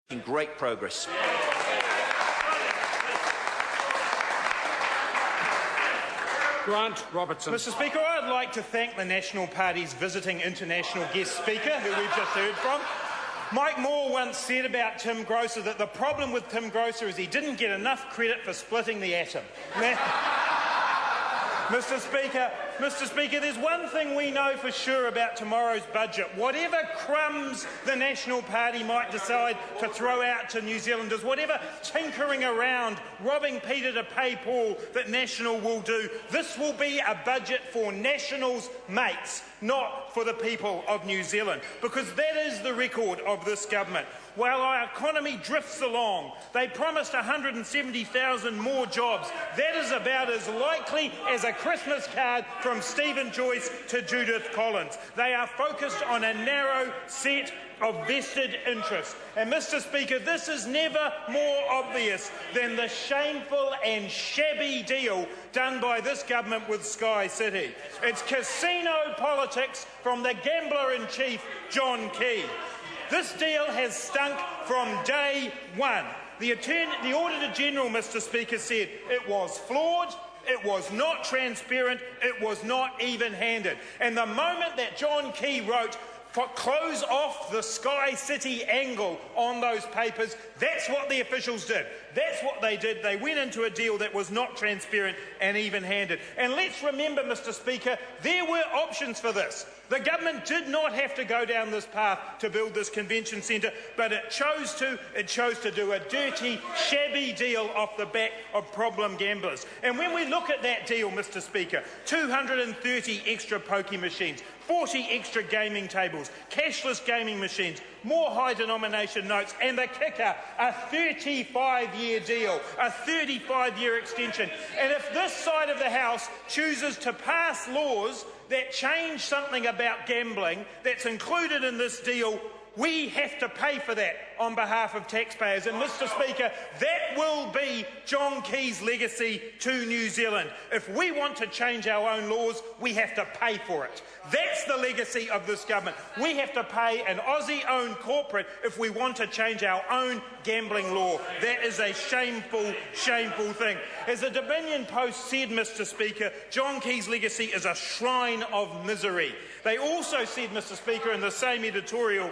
making great progress. Grant Robertson. Mr Speaker, I'd like to thank the National Party's visiting international guest speaker, who we've just heard from. Mike Moore once said about Tim Grocer that the problem with Tim Grocer is he didn't get enough credit for splitting the atom. Mr Speaker, there's one thing we know for sure about tomorrow's budget. Whatever crumbs the National Party might decide to throw out to New Zealanders, whatever tinkering around, robbing Peter to pay Paul that National will do, this will be a budget for National's mates, not for the people of New Zealand, because that is the record of this government. While our economy drifts along, they promised 170,000 more jobs. That is about as likely as a Christmas card from Stephen Joyce to Judith Collins. They are focused on a narrow set of vested interests. And Mr Speaker, this is never more obvious than the shameful and shabby deal done by this government with Sky City. It's casino politics from the gambler-in-chief, John Key. This deal has stunk from day one. The Auditor-General, Mr Speaker, said it was flawed, it was not transparent, it was not even-handed. And the moment that John Key wrote, "Close off the Sky City angle" on those papers, that's what the officials did. That's what they did. They went into a deal that was not transparent and even-handed. And let's remember, Mr Speaker, there were options for this. The government did not have to go down this path to build this convention centre, but it chose to do a dirty, shabby deal off the back of problem gamblers. And when we look at that deal, Mr Speaker, 230 extra pokie machines, 40 extra gaming tables, cashless gaming machines, more high-denomination notes, and the kicker, a 35-year deal, a 35-year extension. And if this side of the House chooses to pass laws that change something about gambling that's included in this deal, we have to pay for that on behalf of taxpayers. And, Mr Speaker, that will be John Key's legacy to New Zealand. If we want to change our own laws, we have to pay for it. That's the legacy of this government. We have to pay an Aussie-owned corporate if we want to change our own gambling law. That is a shameful, shameful thing. As the Dominion Post said, Mr Speaker, John Key's legacy is a shrine of misery. They also said, Mr Speaker, in the same editorial,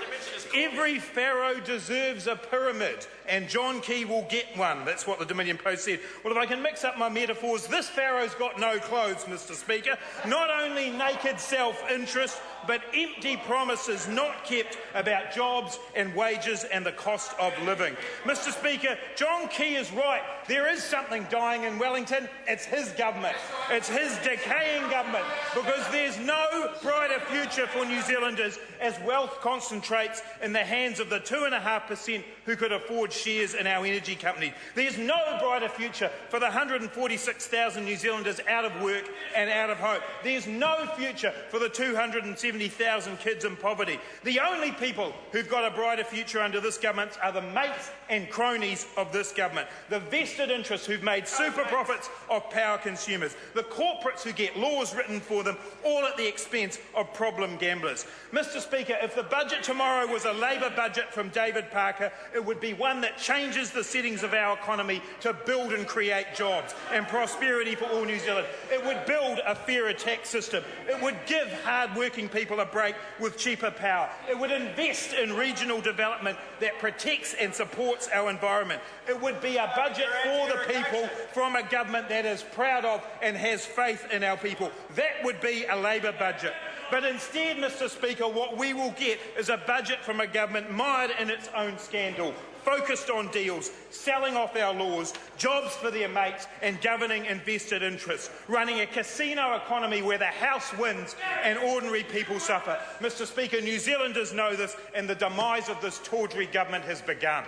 every pharaoh deserves a pyramid, and John Key will get one. That's what the Dominion Post said. Well, if I can mix up my metaphors, this pharaoh's got no clothes, Mr Speaker. Not only naked self-interest, but empty promises not kept about jobs and wages and the cost of living. Mr Speaker, John Key is right. There is something dying in Wellington. It's his government. It's his decaying government, because there's no brighter future for New Zealanders as wealth concentrates in the hands of the 2.5% who could afford shares in our energy company. There's no brighter future for the 146,000 New Zealanders out of work and out of hope. There's no future for the 270,000 kids in poverty. The only people who've got a brighter future under this government are the mates and cronies of this government, the vested interests who've made super profits of power consumers, the corporates who get laws written for them, all at the expense of problem gamblers. Mr Speaker, if the budget tomorrow was a Labour budget from David Parker, it would be one that changes the settings of our economy to build and create jobs and prosperity for all New Zealand. It would build a fairer tax system. It would give hard-working people a break with cheaper power. It would invest in regional development that protects and supports our environment. It would be a budget for the people from a government that is proud of and has faith in our people. That would be a Labour budget. But instead, Mr Speaker, what we will get is a budget from a government mired in its own scandal, focused on deals, selling off our laws, jobs for their mates and governing invested interests, running a casino economy where the House wins and ordinary people suffer. Mr Speaker, New Zealanders know this, and the demise of this tawdry government has begun.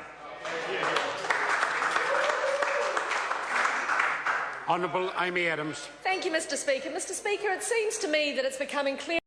Honourable Amy Adams. Thank you, Mr Speaker. Mr Speaker, it seems to me that it's becoming clear